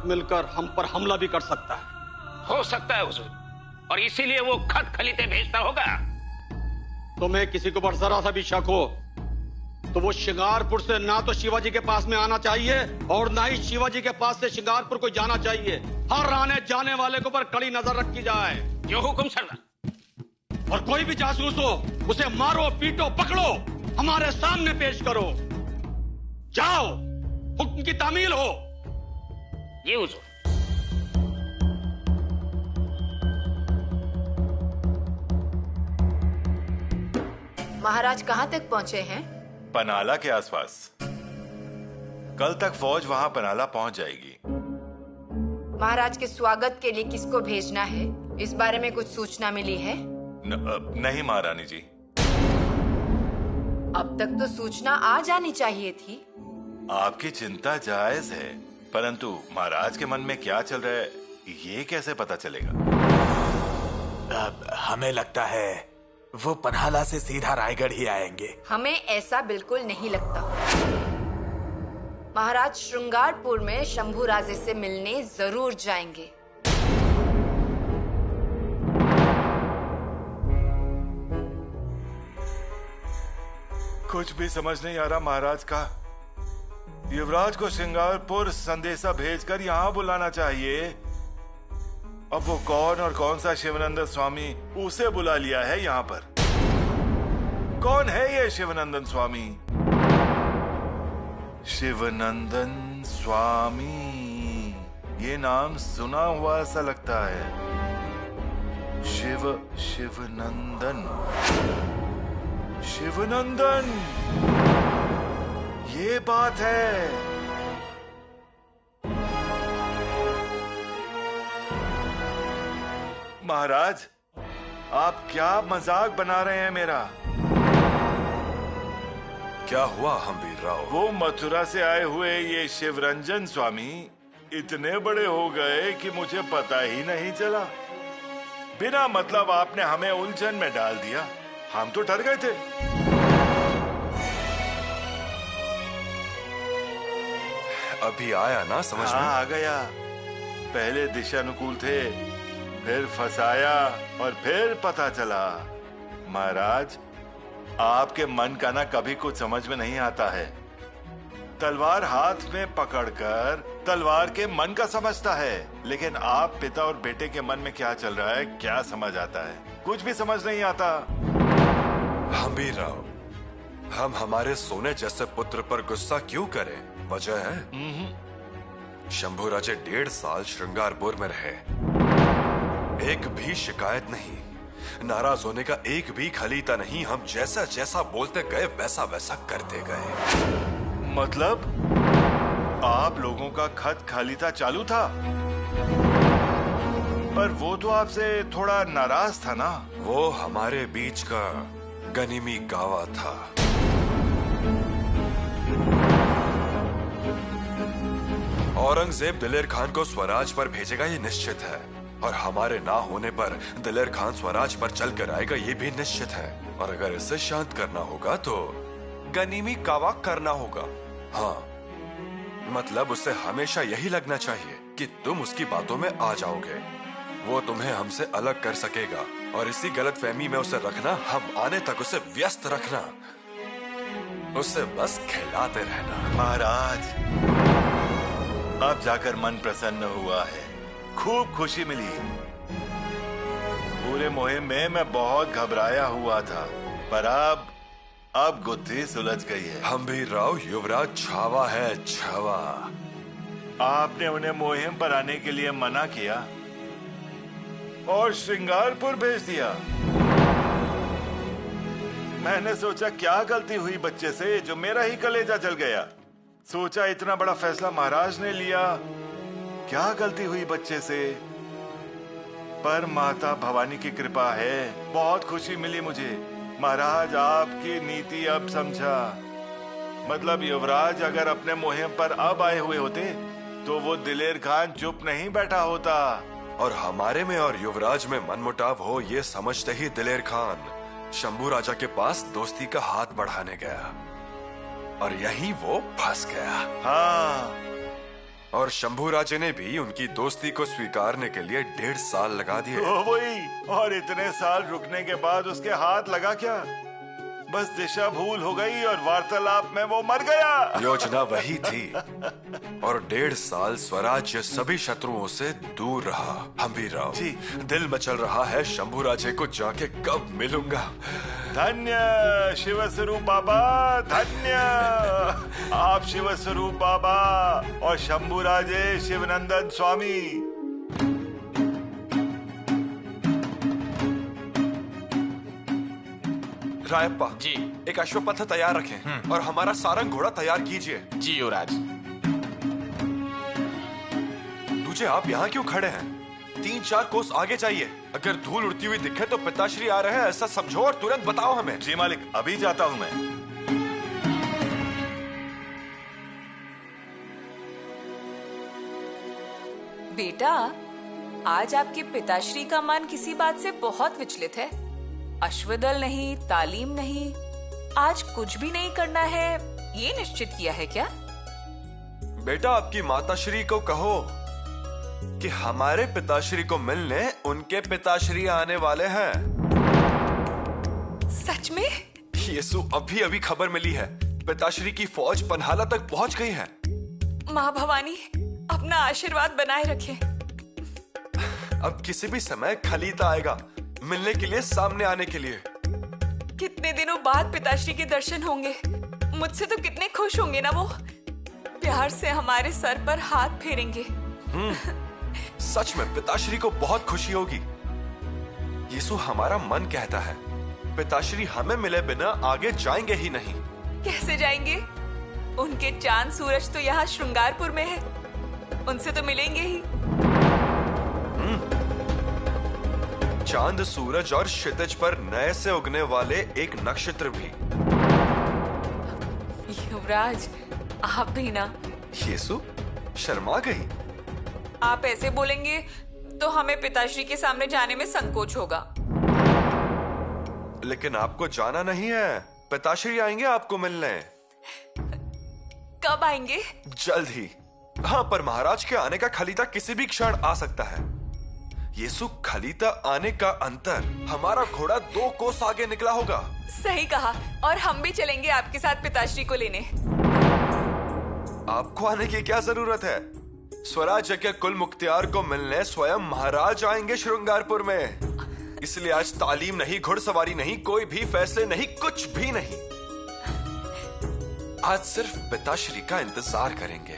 मिलकर हम पर हमला भी कर सकता है। हो सकता है हुजूर, और इसीलिए वो खत खलीते भेजता होगा। तुम्हें किसी के ऊपर जरा सा भी शक हो तो वो शिंगारपुर से ना तो शिवाजी के पास में आना चाहिए और ना ही शिवाजी के पास से शिंगारपुर को जाना चाहिए। हर आने जाने वाले के ऊपर कड़ी नजर रखी जाए। जो हुक्म सरदार। और कोई भी जासूस हो उसे मारो, पीटो, पकड़ो, हमारे सामने पेश करो। जाओ, हुक्म की तामील हो। ये हुजूर। महाराज कहाँ तक पहुँचे हैं? पनाला के आसपास। कल तक फौज वहां पनाला पहुंच जाएगी। महाराज के स्वागत के लिए किसको भेजना है, इस बारे में कुछ सूचना मिली है? नहीं महारानी जी। अब तक तो सूचना आ जानी चाहिए थी। आपकी चिंता जायज है, परंतु महाराज के मन में क्या चल रहा है ये कैसे पता चलेगा? हमें लगता है वो पन्हाला से सीधा रायगढ़ ही आएंगे। हमें ऐसा बिल्कुल नहीं लगता। महाराज श्रृंगारपुर में शंभू राजे से मिलने जरूर जाएंगे। कुछ भी समझ नहीं आ रहा महाराज का। युवराज को श्रृंगारपुर संदेशा भेजकर यहाँ बुलाना चाहिए। अब वो कौन और कौन सा शिवनंदन स्वामी उसे बुला लिया है यहाँ पर। कौन है ये शिवनंदन स्वामी? शिवनंदन स्वामी, ये नाम सुना हुआ सा लगता है। शिवनंदन, शिवनंदन, ये बात है। महाराज, आप क्या मजाक बना रहे हैं मेरा? क्या हुआ हम्बीर राव? वो मथुरा से आए हुए ये शिवरंजन स्वामी इतने बड़े हो गए कि मुझे पता ही नहीं चला। बिना मतलब आपने हमें उलझन में डाल दिया। हम तो डर गए थे। अभी आया ना समझ में? आ गया। पहले दिशानुकूल थे, फिर फंसाया और फिर पता चला। महाराज, आपके मन का ना कभी कुछ समझ में नहीं आता है। तलवार हाथ में पकड़कर तलवार के मन का समझता है, लेकिन आप पिता और बेटे के मन में क्या चल रहा है क्या समझ आता है? कुछ भी समझ नहीं आता। हम्बीर राव, हम हमारे सोने जैसे पुत्र पर गुस्सा क्यों करें? वजह है शंभू राजे 1.5 साल श्रृंगारपुर में रहे, एक भी शिकायत नहीं, नाराज होने का एक भी खलीता नहीं। हम जैसा जैसा बोलते गए वैसा वैसा करते गए। मतलब आप लोगों का खत खलीता चालू था, पर वो तो आपसे थोड़ा नाराज था ना? वो हमारे बीच का गनीमी गावा था। औरंगजेब दिलेर खान को स्वराज पर भेजेगा ये निश्चित है, और हमारे ना होने पर दिलेर खान स्वराज पर चल कर आएगा ये भी निश्चित है। और अगर इसे शांत करना होगा तो गनीमी कावा करना होगा। हाँ, मतलब उसे हमेशा यही लगना चाहिए कि तुम उसकी बातों में आ जाओगे। वो तुम्हें हमसे अलग कर सकेगा, और इसी गलतफहमी में उसे रखना, हम आने तक उसे व्यस्त रखना, उसे बस खिलाते रहना। महाराज, अब जाकर मन प्रसन्न हुआ है, खूब खुशी मिली। पूरे मुहिम में मैं बहुत घबराया हुआ था, पर अब गुत्थी सुलझ गई है। हम्बीर राव, युवराज छावा है, छावा। आपने उन्हें मुहिम पर आने के लिए मना किया और श्रृंगारपुर भेज दिया। मैंने सोचा क्या गलती हुई बच्चे से जो मेरा ही कलेजा जल गया। सोचा इतना बड़ा फैसला महाराज ने लिया, क्या गलती हुई बच्चे से? पर माता भवानी की कृपा है, बहुत खुशी मिली मुझे। महाराज, आपकी नीति अब समझा। मतलब युवराज अगर अपने मुहिम पर अब आए हुए होते तो वो दिलेर खान चुप नहीं बैठा होता। और हमारे में और युवराज में मनमुटाव हो ये समझते ही दिलेर खान शंभू राजा के पास दोस्ती का हाथ बढ़ाने गया, और यहीं वो फंस गया। हाँ, और शंभू राजे ने भी उनकी दोस्ती को स्वीकारने के लिए 1.5 साल लगा दिए। ओ वही, और इतने साल रुकने के बाद उसके हाथ लगा क्या? बस दिशा भूल हो गई और वार्तालाप में वो मर गया। योजना वही थी और 1.5 साल स्वराज्य सभी शत्रुओं से दूर रहा। हम्बीरराव जी। दिल मचल रहा है शंभू राजे को जाके कब मिलूंगा। धन्य शिव स्वरूप बाबा, धन्य आप शिव स्वरूप बाबा और शंभू राजे शिवनंदन स्वामी। रायप्पा जी। एक अश्वपथ तैयार रखें और हमारा सारंग घोड़ा तैयार कीजिए। जी युवराज। तुझे आप यहाँ क्यों खड़े हैं? 3-4 कोस आगे चाहिए। अगर धूल उड़ती हुई दिखे तो पिताश्री आ रहे हैं ऐसा समझो और तुरंत बताओ हमें। जी मालिक, अभी जाता हूँ मैं। बेटा, आज आपके पिताश्री का मन किसी बात से बहुत विचलित है। अश्वदल नहीं, तालीम नहीं, आज कुछ भी नहीं करना है, ये निश्चित किया है क्या? बेटा आपकी माताश्री को कहो कि हमारे पिताश्री को मिलने उनके पिताश्री आने वाले हैं। सच में? येसु अभी अभी खबर मिली है, पिताश्री की फौज पन्हाला तक पहुंच गई है। माँ भवानी अपना आशीर्वाद बनाए रखे। अब किसी भी समय खलीता आएगा मिलने के लिए, सामने आने के लिए। कितने दिनों बाद पिताश्री के दर्शन होंगे, मुझसे तो कितने खुश होंगे ना वो। प्यार से हमारे सर पर हाथ फेरेंगे। सच में पिताश्री को बहुत खुशी होगी। यीशु हमारा मन कहता है पिताश्री हमें मिले बिना आगे जाएंगे ही नहीं। कैसे जाएंगे? उनके चांद सूरज तो यहाँ श्रृंगारपुर में है, उनसे तो मिलेंगे ही। चांद, सूरज और क्षितिज पर नए से उगने वाले एक नक्षत्र भी। युवराज आप भी ना। यीशु शर्मा गई। आप ऐसे बोलेंगे तो हमें पिताश्री के सामने जाने में संकोच होगा। लेकिन आपको जाना नहीं है, पिताश्री आएंगे आपको मिलने। कब आएंगे? जल्द ही। हाँ, पर महाराज के आने का खलीता किसी भी क्षण आ सकता है। यीशु खलीता आने का अंतर हमारा घोड़ा 2 कोस आगे निकला होगा। सही कहा, और हम भी चलेंगे आपके साथ पिताश्री को लेने। आपको आने की क्या जरूरत है? स्वराज्य के कुल मुख्तियार को मिलने स्वयं महाराज आएंगे श्रृंगारपुर में। इसलिए आज तालीम नहीं, घुड़सवारी नहीं, कोई भी फैसले नहीं, कुछ भी नहीं। आज सिर्फ पिताश्री का इंतजार करेंगे।